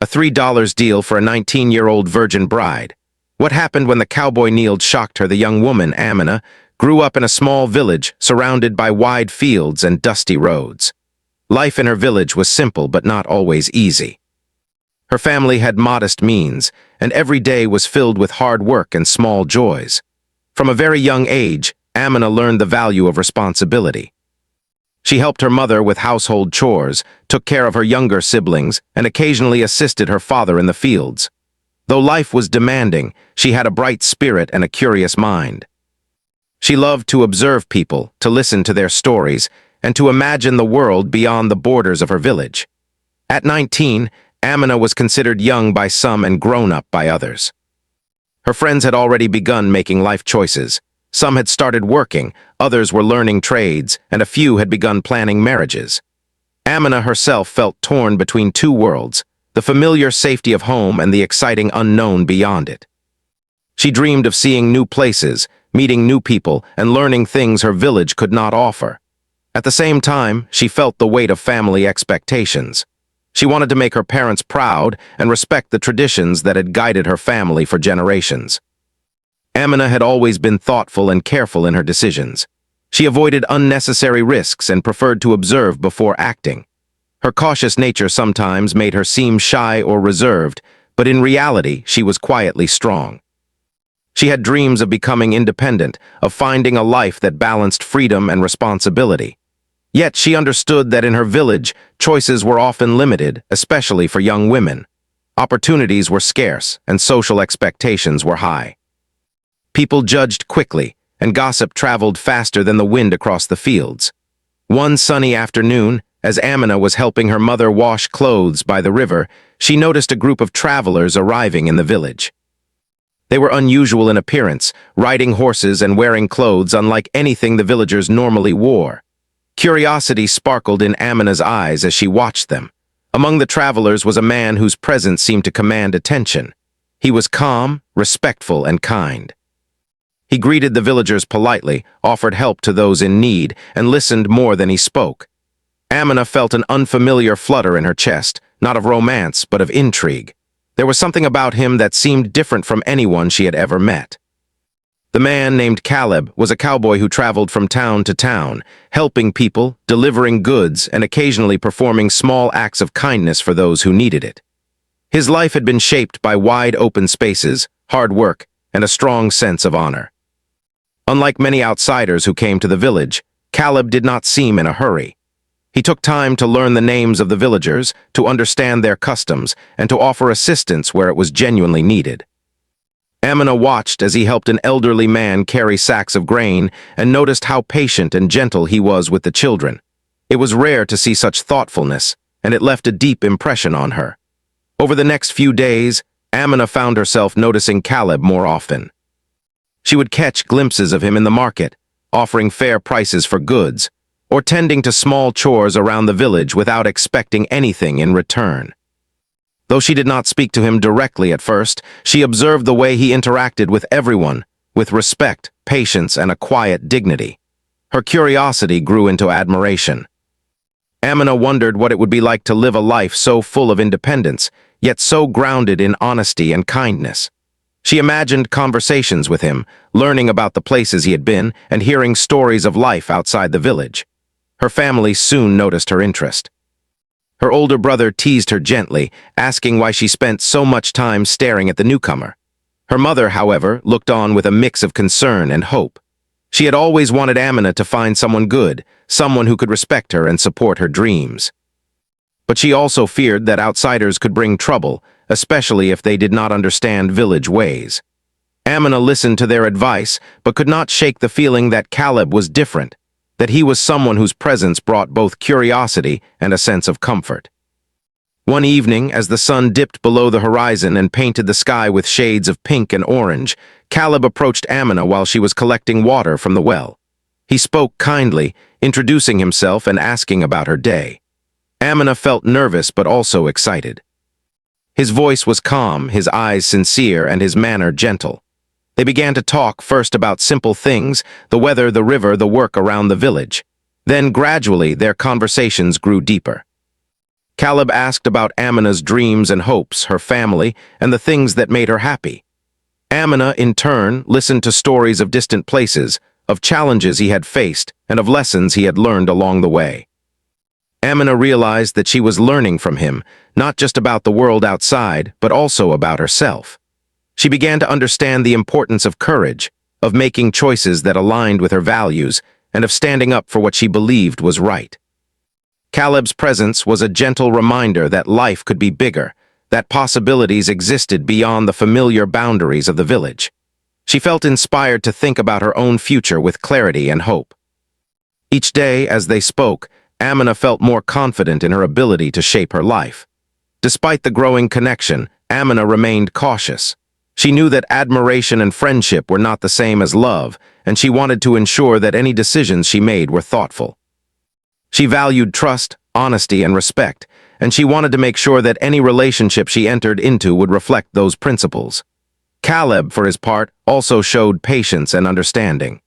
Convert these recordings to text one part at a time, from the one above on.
A $3 deal for a 19-year-old virgin bride. What happened when the cowboy kneeled shocked her. The young woman, Amina, grew up in a small village surrounded by wide fields and dusty roads. Life in her village was simple but not always easy. Her family had modest means, and every day was filled with hard work and small joys. From a very young age, Amina learned the value of responsibility. She helped her mother with household chores, took care of her younger siblings, and occasionally assisted her father in the fields. Though life was demanding, she had a bright spirit and a curious mind. She loved to observe people, to listen to their stories, and to imagine the world beyond the borders of her village. At 19, Amina was considered young by some and grown-up by others. Her friends had already begun making life choices. Some had started working, others were learning trades, and a few had begun planning marriages. Amina herself felt torn between two worlds, the familiar safety of home and the exciting unknown beyond it. She dreamed of seeing new places, meeting new people, and learning things her village could not offer. At the same time, she felt the weight of family expectations. She wanted to make her parents proud and respect the traditions that had guided her family for generations. Amina had always been thoughtful and careful in her decisions. She avoided unnecessary risks and preferred to observe before acting. Her cautious nature sometimes made her seem shy or reserved, but in reality, she was quietly strong. She had dreams of becoming independent, of finding a life that balanced freedom and responsibility. Yet she understood that in her village, choices were often limited, especially for young women. Opportunities were scarce, and social expectations were high. People judged quickly, and gossip traveled faster than the wind across the fields. One sunny afternoon, as Amina was helping her mother wash clothes by the river, she noticed a group of travelers arriving in the village. They were unusual in appearance, riding horses and wearing clothes unlike anything the villagers normally wore. Curiosity sparkled in Amina's eyes as she watched them. Among the travelers was a man whose presence seemed to command attention. He was calm, respectful, and kind. He greeted the villagers politely, offered help to those in need, and listened more than he spoke. Amina felt an unfamiliar flutter in her chest, not of romance, but of intrigue. There was something about him that seemed different from anyone she had ever met. The man, named Caleb, was a cowboy who traveled from town to town, helping people, delivering goods, and occasionally performing small acts of kindness for those who needed it. His life had been shaped by wide open spaces, hard work, and a strong sense of honor. Unlike many outsiders who came to the village, Caleb did not seem in a hurry. He took time to learn the names of the villagers, to understand their customs, and to offer assistance where it was genuinely needed. Amina watched as he helped an elderly man carry sacks of grain and noticed how patient and gentle he was with the children. It was rare to see such thoughtfulness, and it left a deep impression on her. Over the next few days, Amina found herself noticing Caleb more often. She would catch glimpses of him in the market, offering fair prices for goods, or tending to small chores around the village without expecting anything in return. Though she did not speak to him directly at first, she observed the way he interacted with everyone, with respect, patience, and a quiet dignity. Her curiosity grew into admiration. Amina wondered what it would be like to live a life so full of independence, yet so grounded in honesty and kindness. She imagined conversations with him, learning about the places he had been and hearing stories of life outside the village. Her family soon noticed her interest. Her older brother teased her gently, asking why she spent so much time staring at the newcomer. Her mother, however, looked on with a mix of concern and hope. She had always wanted Amina to find someone good, someone who could respect her and support her dreams. But she also feared that outsiders could bring trouble, especially if they did not understand village ways. Amina listened to their advice, but could not shake the feeling that Caleb was different, that he was someone whose presence brought both curiosity and a sense of comfort. One evening, as the sun dipped below the horizon and painted the sky with shades of pink and orange, Caleb approached Amina while she was collecting water from the well. He spoke kindly, introducing himself and asking about her day. Amina felt nervous but also excited. His voice was calm, his eyes sincere, and his manner gentle. They began to talk first about simple things, the weather, the river, the work around the village. Then, gradually, their conversations grew deeper. Caleb asked about Amina's dreams and hopes, her family, and the things that made her happy. Amina, in turn, listened to stories of distant places, of challenges he had faced, and of lessons he had learned along the way. Amina realized that she was learning from him, not just about the world outside, but also about herself. She began to understand the importance of courage, of making choices that aligned with her values, and of standing up for what she believed was right. Caleb's presence was a gentle reminder that life could be bigger, that possibilities existed beyond the familiar boundaries of the village. She felt inspired to think about her own future with clarity and hope. Each day, as they spoke, Amina felt more confident in her ability to shape her life. Despite the growing connection, Amina remained cautious. She knew that admiration and friendship were not the same as love, and she wanted to ensure that any decisions she made were thoughtful. She valued trust, honesty, and respect, and she wanted to make sure that any relationship she entered into would reflect those principles. Caleb, for his part, also showed patience and understanding.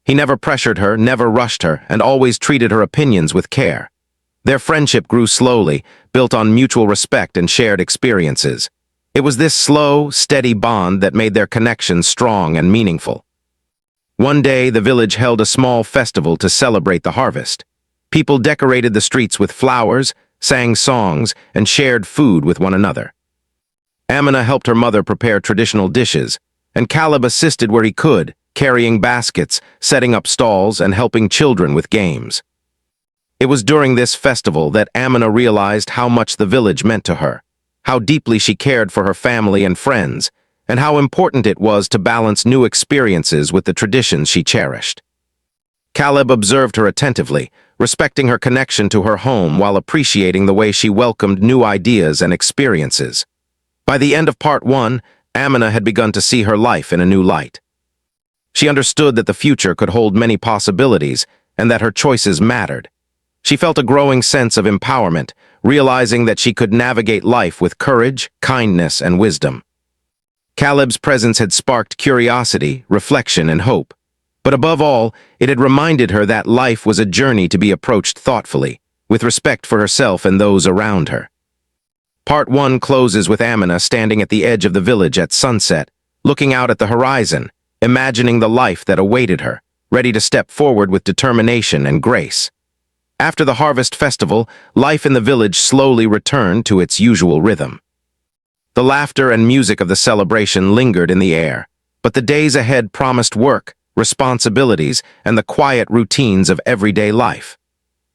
He never pressured her, never rushed her, and always treated her opinions with care. Their friendship grew slowly, built on mutual respect and shared experiences. It was this slow, steady bond that made their connection strong and meaningful. One day, the village held a small festival to celebrate the harvest. People decorated the streets with flowers, sang songs, and shared food with one another. Amina helped her mother prepare traditional dishes, and Caleb assisted where he could, carrying baskets, setting up stalls, and helping children with games. It was during this festival that Amina realized how much the village meant to her, how deeply she cared for her family and friends, and how important it was to balance new experiences with the traditions she cherished. Caleb observed her attentively, respecting her connection to her home while appreciating the way she welcomed new ideas and experiences. By the end of part 1, Amina had begun to see her life in a new light. She understood that the future could hold many possibilities and that her choices mattered. She felt a growing sense of empowerment, realizing that she could navigate life with courage, kindness, and wisdom. Caleb's presence had sparked curiosity, reflection, and hope. But above all, it had reminded her that life was a journey to be approached thoughtfully, with respect for herself and those around her. Part 1 closes with Amina standing at the edge of the village at sunset, looking out at the horizon, imagining the life that awaited her, ready to step forward with determination and grace. After the harvest festival, life in the village slowly returned to its usual rhythm. The laughter and music of the celebration lingered in the air, but the days ahead promised work, responsibilities, and the quiet routines of everyday life.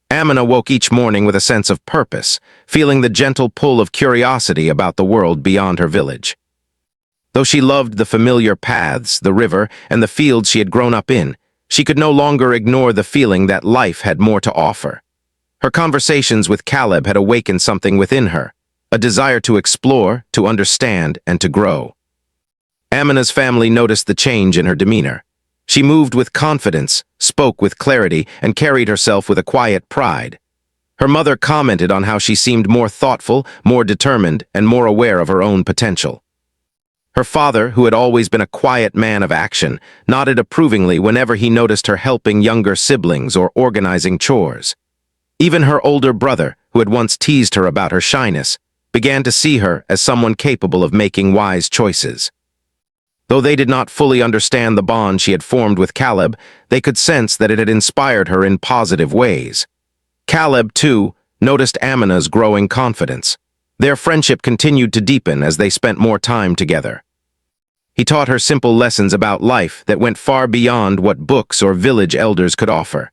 Amina woke each morning with a sense of purpose, feeling the gentle pull of curiosity about the world beyond her village. Though she loved the familiar paths, the river, and the fields she had grown up in, she could no longer ignore the feeling that life had more to offer. Her conversations with Caleb had awakened something within her, a desire to explore, to understand, and to grow. Amina's family noticed the change in her demeanor. She moved with confidence, spoke with clarity, and carried herself with a quiet pride. Her mother commented on how she seemed more thoughtful, more determined, and more aware of her own potential. Her father, who had always been a quiet man of action, nodded approvingly whenever he noticed her helping younger siblings or organizing chores. Even her older brother, who had once teased her about her shyness, began to see her as someone capable of making wise choices. Though they did not fully understand the bond she had formed with Caleb, they could sense that it had inspired her in positive ways. Caleb, too, noticed Amina's growing confidence. Their friendship continued to deepen as they spent more time together. He taught her simple lessons about life that went far beyond what books or village elders could offer.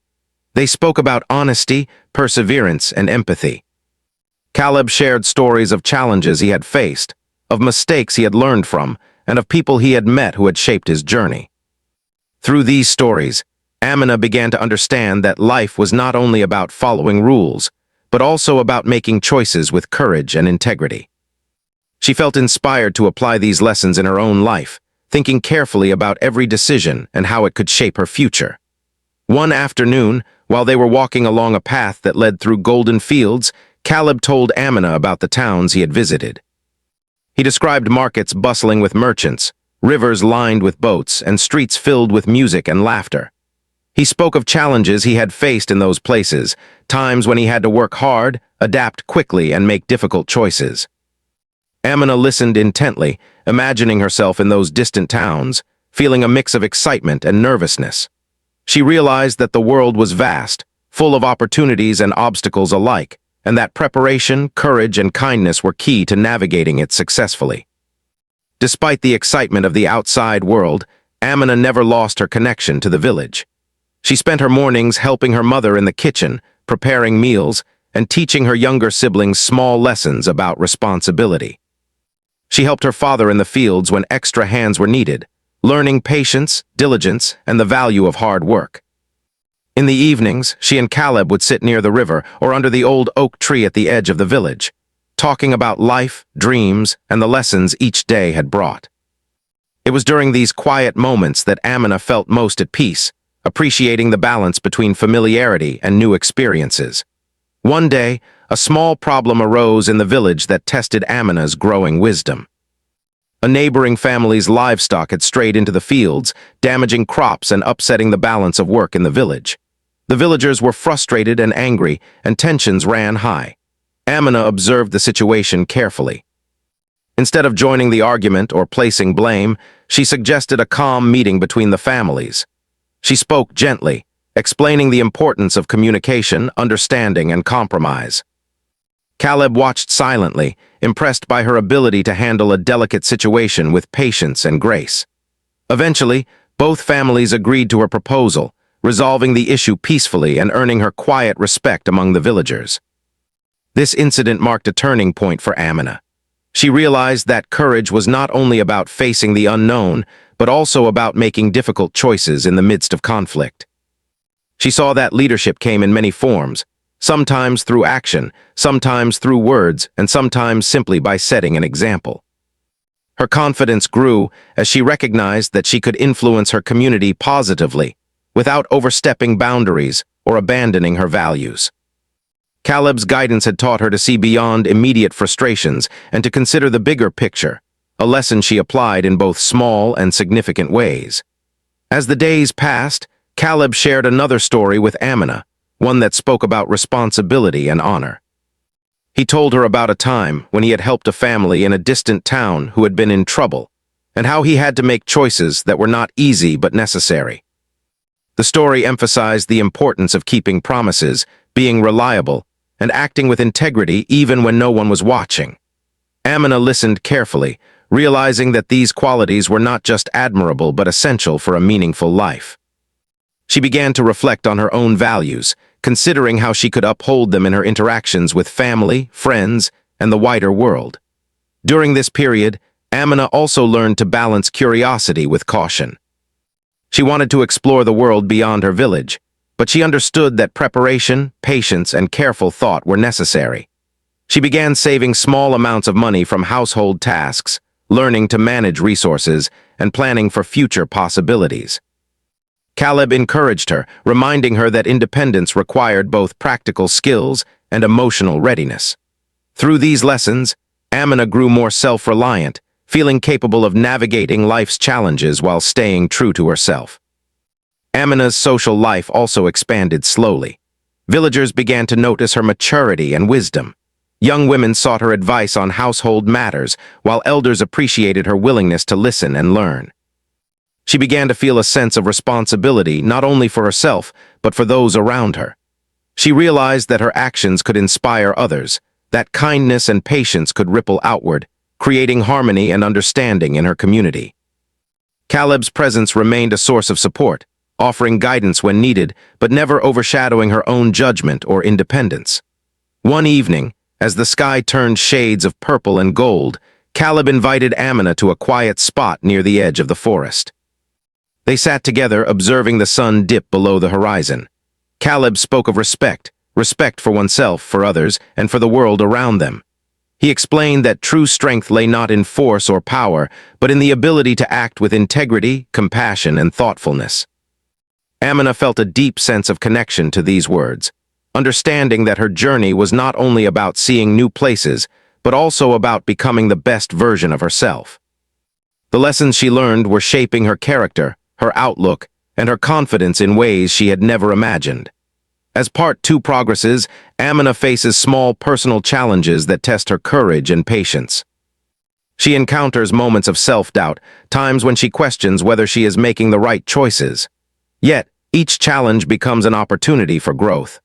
They spoke about honesty, perseverance, and empathy. Caleb shared stories of challenges he had faced, of mistakes he had learned from, and of people he had met who had shaped his journey. Through these stories, Amina began to understand that life was not only about following rules, but also about making choices with courage and integrity. She felt inspired to apply these lessons in her own life, thinking carefully about every decision and how it could shape her future. One afternoon, while they were walking along a path that led through golden fields, Caleb told Amina about the towns he had visited. He described markets bustling with merchants, rivers lined with boats, and streets filled with music and laughter. He spoke of challenges he had faced in those places, times when he had to work hard, adapt quickly, and make difficult choices. Amina listened intently, imagining herself in those distant towns, feeling a mix of excitement and nervousness. She realized that the world was vast, full of opportunities and obstacles alike, and that preparation, courage, and kindness were key to navigating it successfully. Despite the excitement of the outside world, Amina never lost her connection to the village. She spent her mornings helping her mother in the kitchen, preparing meals, and teaching her younger siblings small lessons about responsibility. She helped her father in the fields when extra hands were needed, learning patience, diligence, and the value of hard work. In the evenings, she and Caleb would sit near the river or under the old oak tree at the edge of the village, talking about life, dreams, and the lessons each day had brought. It was during these quiet moments that Amina felt most at peace, appreciating the balance between familiarity and new experiences. One day, a small problem arose in the village that tested Amina's growing wisdom. A neighboring family's livestock had strayed into the fields, damaging crops and upsetting the balance of work in the village. The villagers were frustrated and angry, and tensions ran high. Amina observed the situation carefully. Instead of joining the argument or placing blame, she suggested a calm meeting between the families. She spoke gently, explaining the importance of communication, understanding, and compromise. Caleb watched silently, impressed by her ability to handle a delicate situation with patience and grace. Eventually, both families agreed to her proposal, resolving the issue peacefully and earning her quiet respect among the villagers. This incident marked a turning point for Amina. She realized that courage was not only about facing the unknown, but also about making difficult choices in the midst of conflict. She saw that leadership came in many forms, sometimes through action, sometimes through words, and sometimes simply by setting an example. Her confidence grew as she recognized that she could influence her community positively, without overstepping boundaries or abandoning her values. Caleb's guidance had taught her to see beyond immediate frustrations and to consider the bigger picture, a lesson she applied in both small and significant ways. As the days passed, Caleb shared another story with Amina, one that spoke about responsibility and honor. He told her about a time when he had helped a family in a distant town who had been in trouble, and how he had to make choices that were not easy but necessary. The story emphasized the importance of keeping promises, being reliable, and acting with integrity even when no one was watching. Amina listened carefully, realizing that these qualities were not just admirable but essential for a meaningful life. She began to reflect on her own values, considering how she could uphold them in her interactions with family, friends, and the wider world. During this period, Amina also learned to balance curiosity with caution. She wanted to explore the world beyond her village, but she understood that preparation, patience, and careful thought were necessary. She began saving small amounts of money from household tasks, learning to manage resources, and planning for future possibilities. Caleb encouraged her, reminding her that independence required both practical skills and emotional readiness. Through these lessons, Amina grew more self-reliant, feeling capable of navigating life's challenges while staying true to herself. Amina's social life also expanded slowly. Villagers began to notice her maturity and wisdom. Young women sought her advice on household matters, while elders appreciated her willingness to listen and learn. She began to feel a sense of responsibility not only for herself, but for those around her. She realized that her actions could inspire others, that kindness and patience could ripple outward, creating harmony and understanding in her community. Caleb's presence remained a source of support, offering guidance when needed, but never overshadowing her own judgment or independence. One evening, as the sky turned shades of purple and gold, Caleb invited Amina to a quiet spot near the edge of the forest. They sat together, observing the sun dip below the horizon. Caleb spoke of respect for oneself, for others, and for the world around them. He explained that true strength lay not in force or power, but in the ability to act with integrity, compassion, and thoughtfulness. Amina felt a deep sense of connection to these words, understanding that her journey was not only about seeing new places, but also about becoming the best version of herself. The lessons she learned were shaping her character, her outlook, and her confidence in ways she had never imagined. As part 2 progresses, Amina faces small personal challenges that test her courage and patience. She encounters moments of self-doubt, times when she questions whether she is making the right choices. Yet, each challenge becomes an opportunity for growth.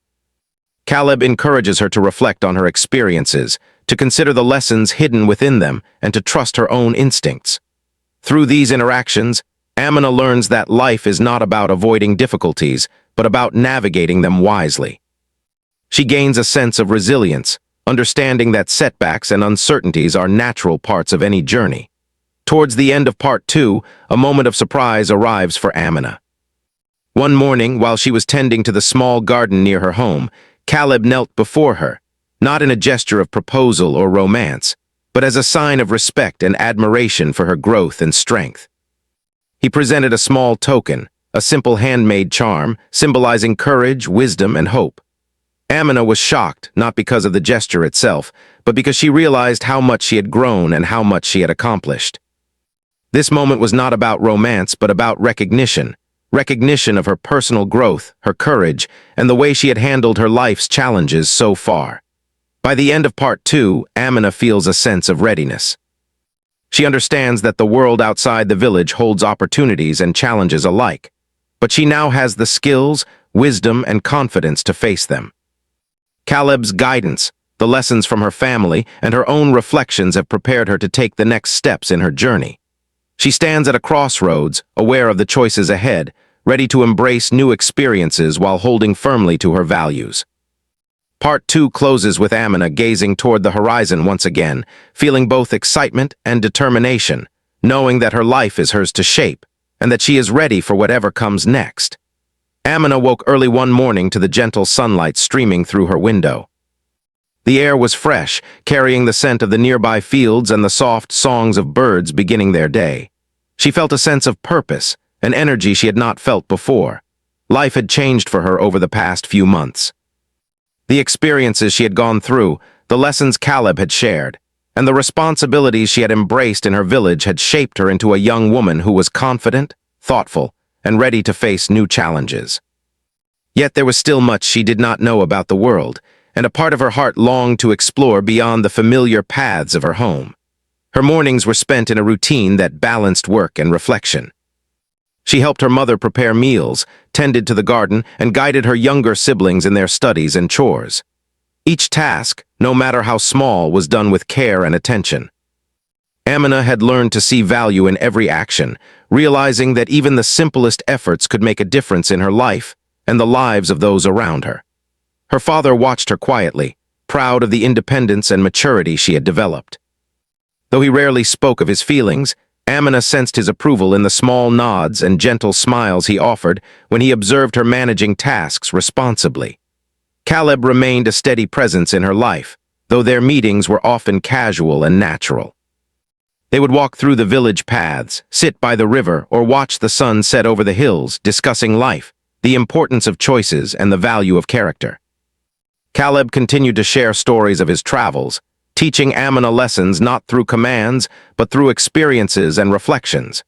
Caleb encourages her to reflect on her experiences, to consider the lessons hidden within them, and to trust her own instincts. Through these interactions, Amina learns that life is not about avoiding difficulties, but about navigating them wisely. She gains a sense of resilience, understanding that setbacks and uncertainties are natural parts of any journey. Towards the end of part 2, a moment of surprise arrives for Amina. One morning, while she was tending to the small garden near her home, Caleb knelt before her, not in a gesture of proposal or romance, but as a sign of respect and admiration for her growth and strength. He presented a small token, a simple handmade charm, symbolizing courage, wisdom, and hope. Amina was shocked, not because of the gesture itself, but because she realized how much she had grown and how much she had accomplished. This moment was not about romance, but about recognition of her personal growth, her courage, and the way she had handled her life's challenges so far. By the end of part 2, Amina feels a sense of readiness. She understands that the world outside the village holds opportunities and challenges alike, but she now has the skills, wisdom, and confidence to face them. Caleb's guidance, the lessons from her family, and her own reflections have prepared her to take the next steps in her journey. She stands at a crossroads, aware of the choices ahead, ready to embrace new experiences while holding firmly to her values. Part 2 closes with Amina gazing toward the horizon once again, feeling both excitement and determination, knowing that her life is hers to shape, and that she is ready for whatever comes next. Amina woke early one morning to the gentle sunlight streaming through her window. The air was fresh, carrying the scent of the nearby fields and the soft songs of birds beginning their day. She felt a sense of purpose, an energy she had not felt before. Life had changed for her over the past few months. The experiences she had gone through, the lessons Caleb had shared, and the responsibilities she had embraced in her village had shaped her into a young woman who was confident, thoughtful, and ready to face new challenges. Yet there was still much she did not know about the world, and a part of her heart longed to explore beyond the familiar paths of her home. Her mornings were spent in a routine that balanced work and reflection. She helped her mother prepare meals, tended to the garden, and guided her younger siblings in their studies and chores. Each task, no matter how small, was done with care and attention. Amina had learned to see value in every action, realizing that even the simplest efforts could make a difference in her life and the lives of those around her. Her father watched her quietly, proud of the independence and maturity she had developed. Though he rarely spoke of his feelings, Amina sensed his approval in the small nods and gentle smiles he offered when he observed her managing tasks responsibly. Caleb remained a steady presence in her life, though their meetings were often casual and natural. They would walk through the village paths, sit by the river, or watch the sun set over the hills, discussing life, the importance of choices, and the value of character. Caleb continued to share stories of his travels, teaching Amina lessons not through commands, but through experiences and reflections.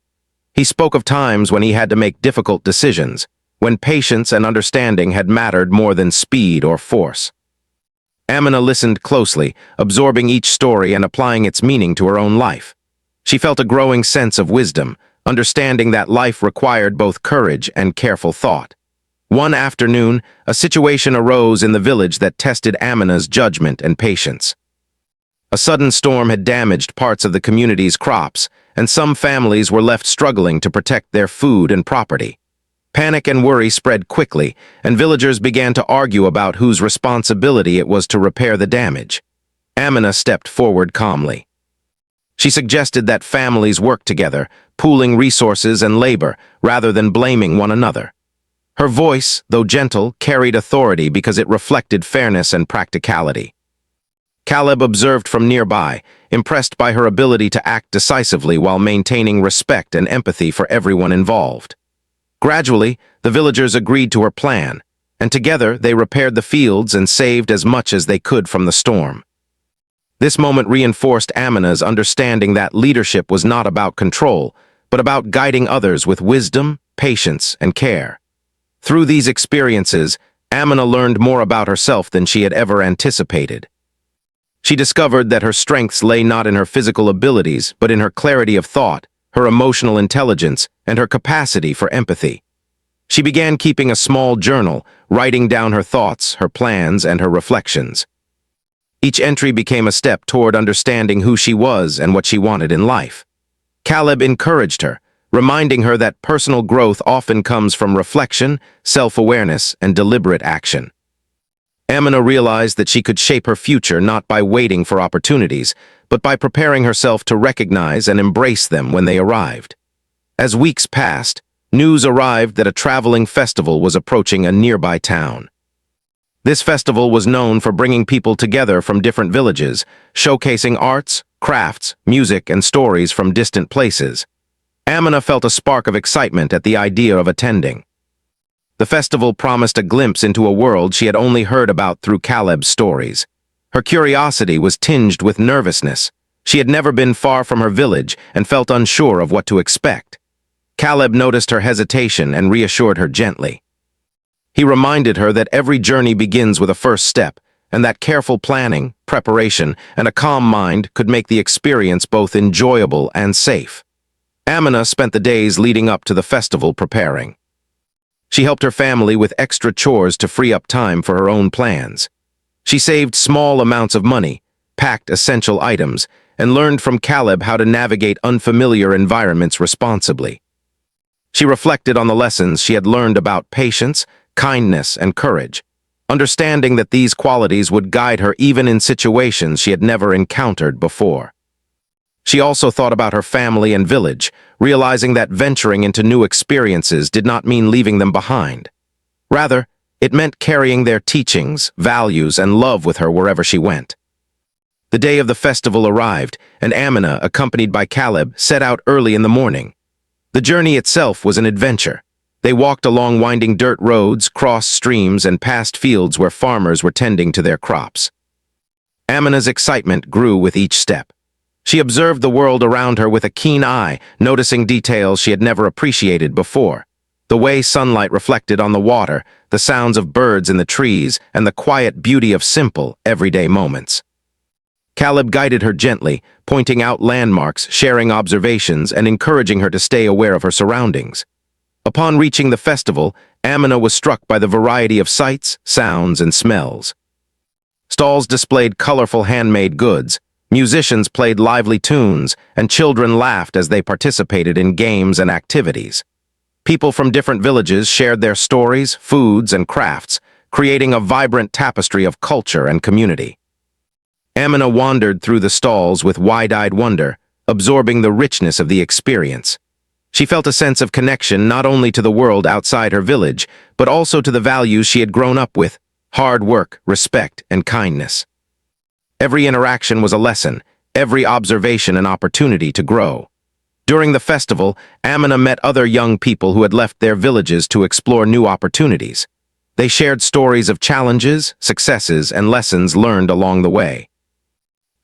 He spoke of times when he had to make difficult decisions, when patience and understanding had mattered more than speed or force. Amina listened closely, absorbing each story and applying its meaning to her own life. She felt a growing sense of wisdom, understanding that life required both courage and careful thought. One afternoon, a situation arose in the village that tested Amina's judgment and patience. A sudden storm had damaged parts of the community's crops, and some families were left struggling to protect their food and property. Panic and worry spread quickly, and villagers began to argue about whose responsibility it was to repair the damage. Amina stepped forward calmly. She suggested that families work together, pooling resources and labor, rather than blaming one another. Her voice, though gentle, carried authority because it reflected fairness and practicality. Caleb observed from nearby, impressed by her ability to act decisively while maintaining respect and empathy for everyone involved. Gradually, the villagers agreed to her plan, and together they repaired the fields and saved as much as they could from the storm. This moment reinforced Amina's understanding that leadership was not about control, but about guiding others with wisdom, patience, and care. Through these experiences, Amina learned more about herself than she had ever anticipated. She discovered that her strengths lay not in her physical abilities, but in her clarity of thought, her emotional intelligence, and her capacity for empathy. She began keeping a small journal, writing down her thoughts, her plans, and her reflections. Each entry became a step toward understanding who she was and what she wanted in life. Caleb encouraged her, reminding her that personal growth often comes from reflection, self-awareness, and deliberate action. Amina realized that she could shape her future not by waiting for opportunities, but by preparing herself to recognize and embrace them when they arrived. As weeks passed, news arrived that a traveling festival was approaching a nearby town. This festival was known for bringing people together from different villages, showcasing arts, crafts, music, and stories from distant places. Amina felt a spark of excitement at the idea of attending. The festival promised a glimpse into a world she had only heard about through Caleb's stories. Her curiosity was tinged with nervousness. She had never been far from her village and felt unsure of what to expect. Caleb noticed her hesitation and reassured her gently. He reminded her that every journey begins with a first step, and that careful planning, preparation, and a calm mind could make the experience both enjoyable and safe. Amina spent the days leading up to the festival preparing. She helped her family with extra chores to free up time for her own plans. She saved small amounts of money, packed essential items, and learned from Caleb how to navigate unfamiliar environments responsibly. She reflected on the lessons she had learned about patience, kindness, and courage, understanding that these qualities would guide her even in situations she had never encountered before. She also thought about her family and village, realizing that venturing into new experiences did not mean leaving them behind. Rather, it meant carrying their teachings, values, and love with her wherever she went. The day of the festival arrived, and Amina, accompanied by Caleb, set out early in the morning. The journey itself was an adventure. They walked along winding dirt roads, crossed streams, and passed fields where farmers were tending to their crops. Amina's excitement grew with each step. She observed the world around her with a keen eye, noticing details she had never appreciated before. The way sunlight reflected on the water, the sounds of birds in the trees, and the quiet beauty of simple, everyday moments. Caleb guided her gently, pointing out landmarks, sharing observations, and encouraging her to stay aware of her surroundings. Upon reaching the festival, Amina was struck by the variety of sights, sounds, and smells. Stalls displayed colorful handmade goods, musicians played lively tunes, and children laughed as they participated in games and activities. People from different villages shared their stories, foods, and crafts, creating a vibrant tapestry of culture and community. Amina wandered through the stalls with wide-eyed wonder, absorbing the richness of the experience. She felt a sense of connection not only to the world outside her village, but also to the values she had grown up with: hard work, respect, and kindness. Every interaction was a lesson, every observation an opportunity to grow. During the festival, Amina met other young people who had left their villages to explore new opportunities. They shared stories of challenges, successes, and lessons learned along the way.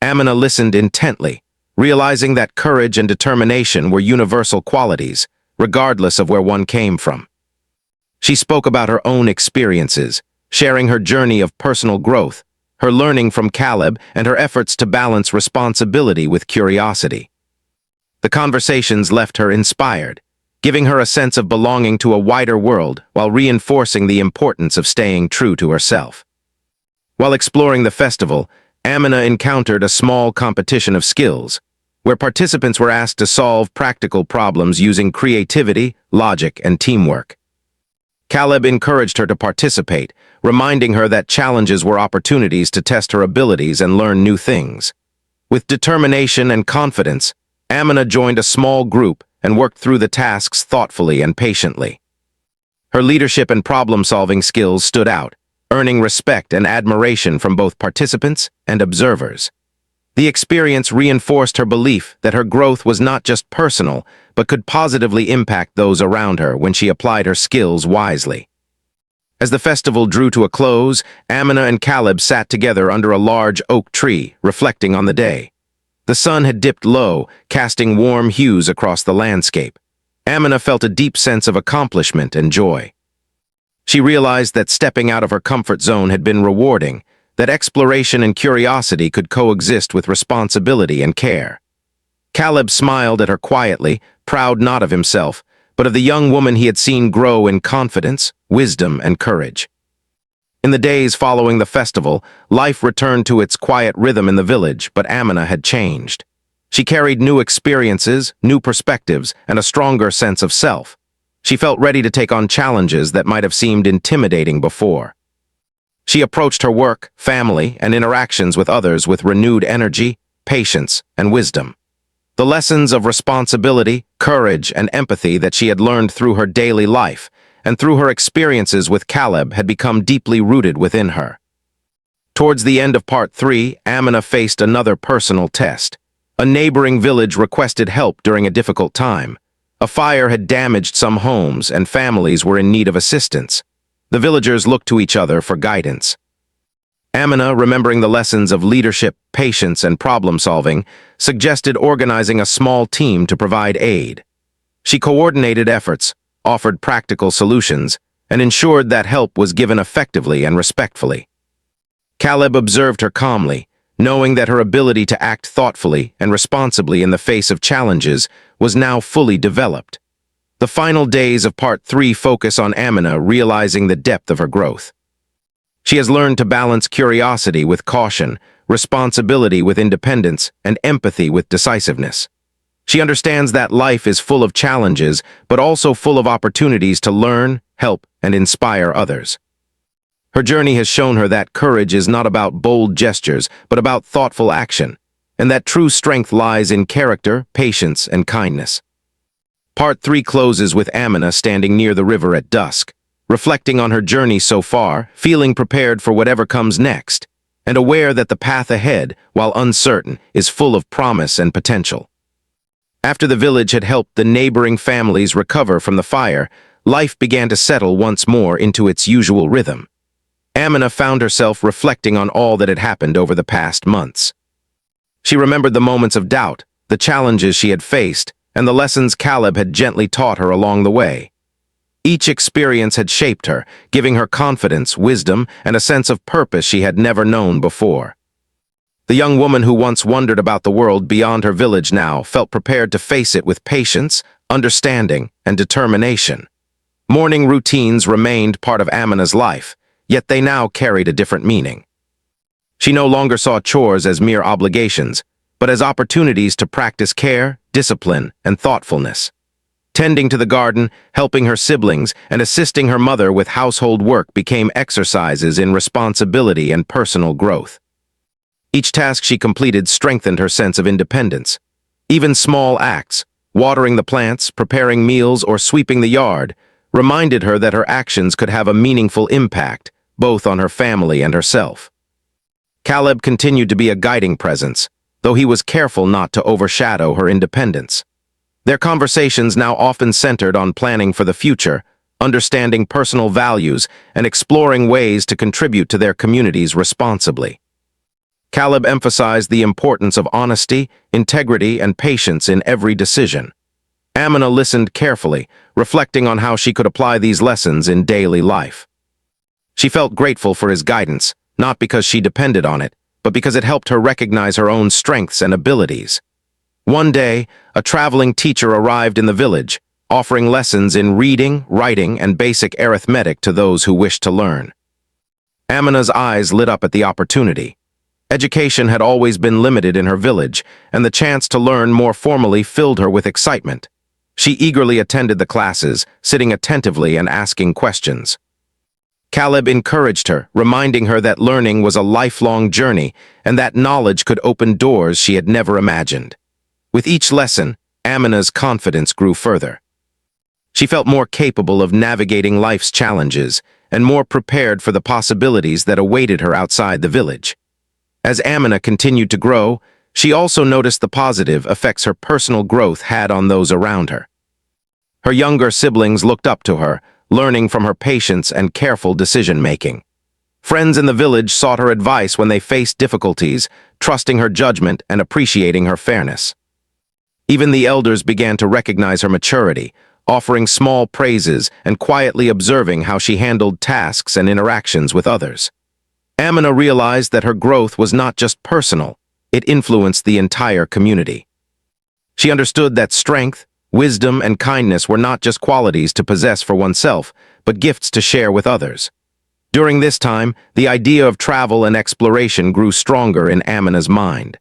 Amina listened intently, realizing that courage and determination were universal qualities, regardless of where one came from. She spoke about her own experiences, sharing her journey of personal growth, her learning from Caleb, and her efforts to balance responsibility with curiosity. The conversations left her inspired, giving her a sense of belonging to a wider world while reinforcing the importance of staying true to herself. While exploring the festival, Amina encountered a small competition of skills, where participants were asked to solve practical problems using creativity, logic, and teamwork. Caleb encouraged her to participate, reminding her that challenges were opportunities to test her abilities and learn new things. With determination and confidence, Amina joined a small group and worked through the tasks thoughtfully and patiently. Her leadership and problem-solving skills stood out, earning respect and admiration from both participants and observers. The experience reinforced her belief that her growth was not just personal, but could positively impact those around her when she applied her skills wisely. As the festival drew to a close, Amina and Caleb sat together under a large oak tree, reflecting on the day. The sun had dipped low, casting warm hues across the landscape. Amina felt a deep sense of accomplishment and joy. She realized that stepping out of her comfort zone had been rewarding, that exploration and curiosity could coexist with responsibility and care. Caleb smiled at her quietly, proud not of himself, but of the young woman he had seen grow in confidence, wisdom, and courage. In the days following the festival, life returned to its quiet rhythm in the village, but Amina had changed. She carried new experiences, new perspectives, and a stronger sense of self. She felt ready to take on challenges that might have seemed intimidating before. She approached her work, family, and interactions with others with renewed energy, patience, and wisdom. The lessons of responsibility, courage, and empathy that she had learned through her daily life and through her experiences with Caleb had become deeply rooted within her. Towards the end of Part 3, Amina faced another personal test. A neighboring village requested help during a difficult time. A fire had damaged some homes and families were in need of assistance. The villagers looked to each other for guidance. Amina, remembering the lessons of leadership, patience, and problem-solving, suggested organizing a small team to provide aid. She coordinated efforts, offered practical solutions, and ensured that help was given effectively and respectfully. Caleb observed her calmly, knowing that her ability to act thoughtfully and responsibly in the face of challenges was now fully developed. The final days of Part 3 focus on Amina realizing the depth of her growth. She has learned to balance curiosity with caution, responsibility with independence, and empathy with decisiveness. She understands that life is full of challenges, but also full of opportunities to learn, help, and inspire others. Her journey has shown her that courage is not about bold gestures, but about thoughtful action, and that true strength lies in character, patience, and kindness. Part 3 closes with Amina standing near the river at dusk, reflecting on her journey so far, feeling prepared for whatever comes next, and aware that the path ahead, while uncertain, is full of promise and potential. After the village had helped the neighboring families recover from the fire, life began to settle once more into its usual rhythm. Amina found herself reflecting on all that had happened over the past months. She remembered the moments of doubt, the challenges she had faced, and the lessons Caleb had gently taught her along the way. Each experience had shaped her, giving her confidence, wisdom, and a sense of purpose she had never known before. The young woman who once wondered about the world beyond her village now felt prepared to face it with patience, understanding, and determination. Morning routines remained part of Amina's life, yet they now carried a different meaning. She no longer saw chores as mere obligations, but as opportunities to practice care, discipline, and thoughtfulness. Tending to the garden, helping her siblings, and assisting her mother with household work became exercises in responsibility and personal growth. Each task she completed strengthened her sense of independence. Even small acts, watering the plants, preparing meals, or sweeping the yard, reminded her that her actions could have a meaningful impact, both on her family and herself. Caleb continued to be a guiding presence, though he was careful not to overshadow her independence. Their conversations now often centered on planning for the future, understanding personal values, and exploring ways to contribute to their communities responsibly. Caleb emphasized the importance of honesty, integrity, and patience in every decision. Amina listened carefully, reflecting on how she could apply these lessons in daily life. She felt grateful for his guidance, not because she depended on it, but because it helped her recognize her own strengths and abilities. One day, a traveling teacher arrived in the village, offering lessons in reading, writing, and basic arithmetic to those who wished to learn. Amina's eyes lit up at the opportunity. Education had always been limited in her village, and the chance to learn more formally filled her with excitement. She eagerly attended the classes, sitting attentively and asking questions. Caleb encouraged her, reminding her that learning was a lifelong journey and that knowledge could open doors she had never imagined. With each lesson, Amina's confidence grew further. She felt more capable of navigating life's challenges and more prepared for the possibilities that awaited her outside the village. As Amina continued to grow, she also noticed the positive effects her personal growth had on those around her. Her younger siblings looked up to her, learning from her patience and careful decision-making. Friends in the village sought her advice when they faced difficulties, trusting her judgment and appreciating her fairness. Even the elders began to recognize her maturity, offering small praises and quietly observing how she handled tasks and interactions with others. Amina realized that her growth was not just personal, it influenced the entire community. She understood that strength, wisdom, and kindness were not just qualities to possess for oneself, but gifts to share with others. During this time, the idea of travel and exploration grew stronger in Amina's mind.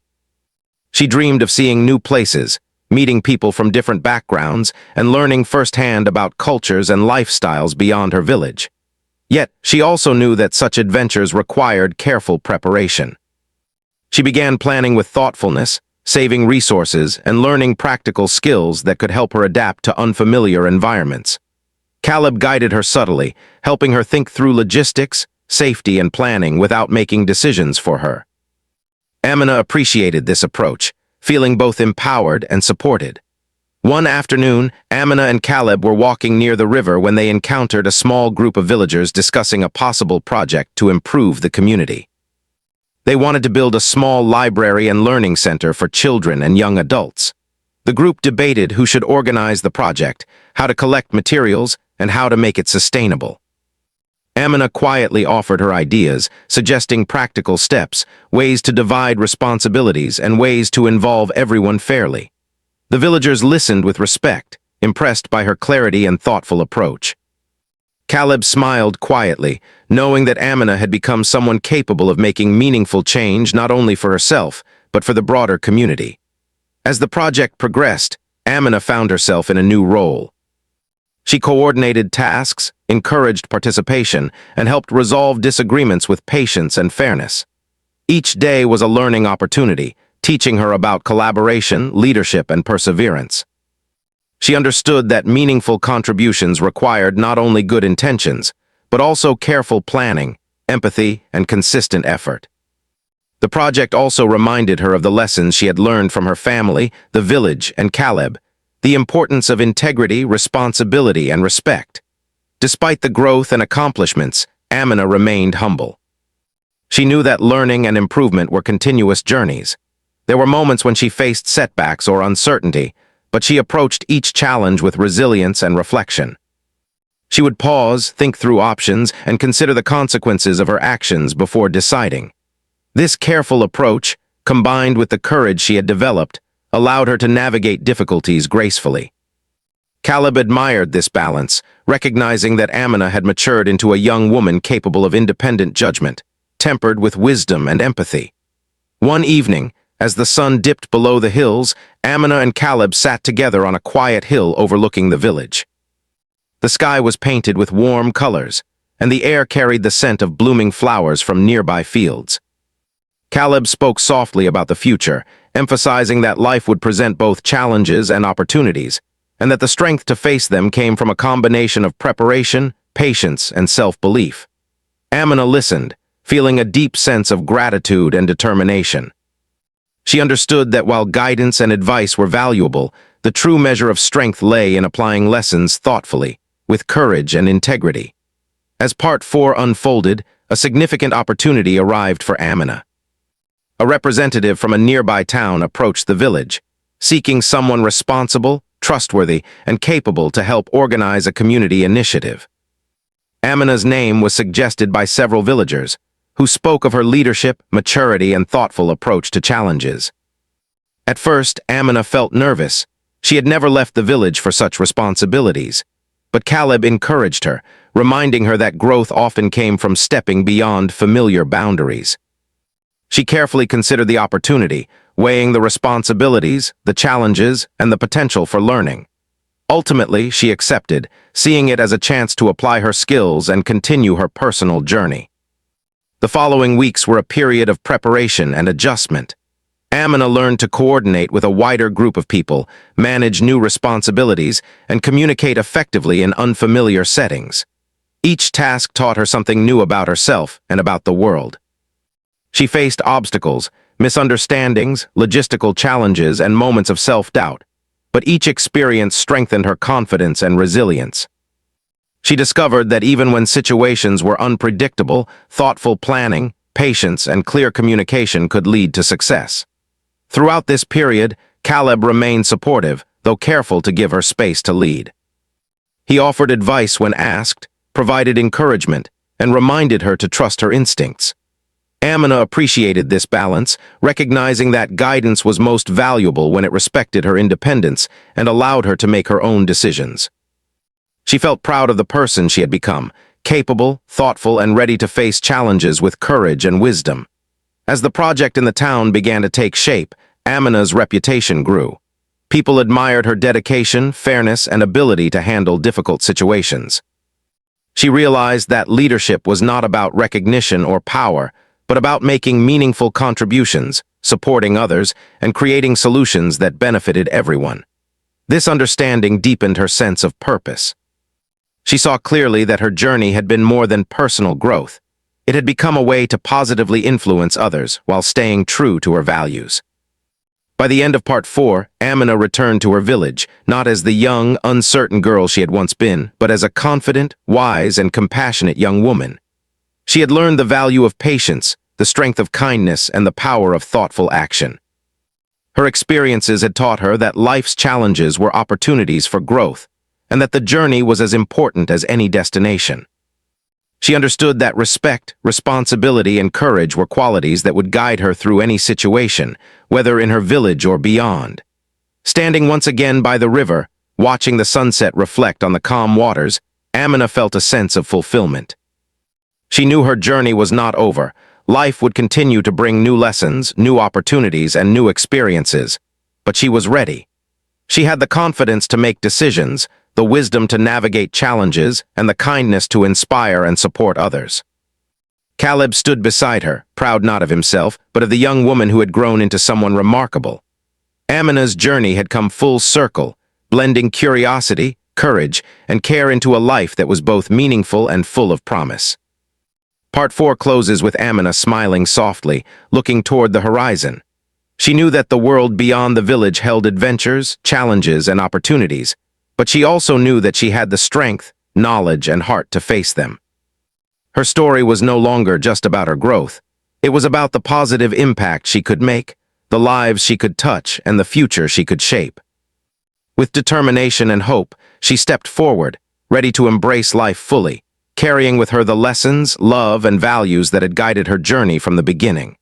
She dreamed of seeing new places, meeting people from different backgrounds, and learning firsthand about cultures and lifestyles beyond her village. Yet, she also knew that such adventures required careful preparation. She began planning with thoughtfulness, saving resources, and learning practical skills that could help her adapt to unfamiliar environments. Caleb guided her subtly, helping her think through logistics, safety, and planning without making decisions for her. Amina appreciated this approach, feeling both empowered and supported. One afternoon, Amina and Caleb were walking near the river when they encountered a small group of villagers discussing a possible project to improve the community. They wanted to build a small library and learning center for children and young adults. The group debated who should organize the project, how to collect materials, and how to make it sustainable. Amina quietly offered her ideas, suggesting practical steps, ways to divide responsibilities, and ways to involve everyone fairly. The villagers listened with respect, impressed by her clarity and thoughtful approach. Caleb smiled quietly, knowing that Amina had become someone capable of making meaningful change not only for herself, but for the broader community. As the project progressed, Amina found herself in a new role. She coordinated tasks, encouraged participation, and helped resolve disagreements with patience and fairness. Each day was a learning opportunity, teaching her about collaboration, leadership, and perseverance. She understood that meaningful contributions required not only good intentions, but also careful planning, empathy, and consistent effort. The project also reminded her of the lessons she had learned from her family, the village, and Caleb, the importance of integrity, responsibility, and respect. Despite the growth and accomplishments, Amina remained humble. She knew that learning and improvement were continuous journeys. There were moments when she faced setbacks or uncertainty, but she approached each challenge with resilience and reflection. She would pause, think through options, and consider the consequences of her actions before deciding. This careful approach, combined with the courage she had developed, allowed her to navigate difficulties gracefully. Caleb admired this balance, recognizing that Amina had matured into a young woman capable of independent judgment, tempered with wisdom and empathy. One evening, as the sun dipped below the hills, Amina and Caleb sat together on a quiet hill overlooking the village. The sky was painted with warm colors, and the air carried the scent of blooming flowers from nearby fields. Caleb spoke softly about the future, emphasizing that life would present both challenges and opportunities, and that the strength to face them came from a combination of preparation, patience, and self-belief. Amina listened, feeling a deep sense of gratitude and determination. She understood that while guidance and advice were valuable, the true measure of strength lay in applying lessons thoughtfully, with courage and integrity. As Part 4 unfolded, a significant opportunity arrived for Amina. A representative from a nearby town approached the village, seeking someone responsible, trustworthy, and capable to help organize a community initiative. Amina's name was suggested by several villagers, who spoke of her leadership, maturity, and thoughtful approach to challenges. At first, Amina felt nervous. She had never left the village for such responsibilities. But Caleb encouraged her, reminding her that growth often came from stepping beyond familiar boundaries. She carefully considered the opportunity, weighing the responsibilities, the challenges, and the potential for learning. Ultimately, she accepted, seeing it as a chance to apply her skills and continue her personal journey. The following weeks were a period of preparation and adjustment. Amina learned to coordinate with a wider group of people, manage new responsibilities, and communicate effectively in unfamiliar settings. Each task taught her something new about herself and about the world. She faced obstacles, misunderstandings, logistical challenges, and moments of self-doubt, but each experience strengthened her confidence and resilience. She discovered that even when situations were unpredictable, thoughtful planning, patience, and clear communication could lead to success. Throughout this period, Caleb remained supportive, though careful to give her space to lead. He offered advice when asked, provided encouragement, and reminded her to trust her instincts. Amina appreciated this balance, recognizing that guidance was most valuable when it respected her independence and allowed her to make her own decisions. She felt proud of the person she had become, capable, thoughtful, and ready to face challenges with courage and wisdom. As the project in the town began to take shape, Amina's reputation grew. People admired her dedication, fairness, and ability to handle difficult situations. She realized that leadership was not about recognition or power, but about making meaningful contributions, supporting others, and creating solutions that benefited everyone. This understanding deepened her sense of purpose. She saw clearly that her journey had been more than personal growth. It had become a way to positively influence others while staying true to her values. By the end of Part 4, Amina returned to her village, not as the young, uncertain girl she had once been, but as a confident, wise, and compassionate young woman. She had learned the value of patience, the strength of kindness, and the power of thoughtful action. Her experiences had taught her that life's challenges were opportunities for growth, and that the journey was as important as any destination. She understood that respect, responsibility, and courage were qualities that would guide her through any situation, whether in her village or beyond. Standing once again by the river, watching the sunset reflect on the calm waters, Amina felt a sense of fulfillment. She knew her journey was not over. Life would continue to bring new lessons, new opportunities, and new experiences. But she was ready. She had the confidence to make decisions, the wisdom to navigate challenges, and the kindness to inspire and support others. Caleb stood beside her, proud not of himself, but of the young woman who had grown into someone remarkable. Amina's journey had come full circle, blending curiosity, courage, and care into a life that was both meaningful and full of promise. Part 4 closes with Amina smiling softly, looking toward the horizon. She knew that the world beyond the village held adventures, challenges, and opportunities, but she also knew that she had the strength, knowledge, and heart to face them. Her story was no longer just about her growth. It was about the positive impact she could make, the lives she could touch, and the future she could shape. With determination and hope, she stepped forward, ready to embrace life fully, carrying with her the lessons, love, and values that had guided her journey from the beginning.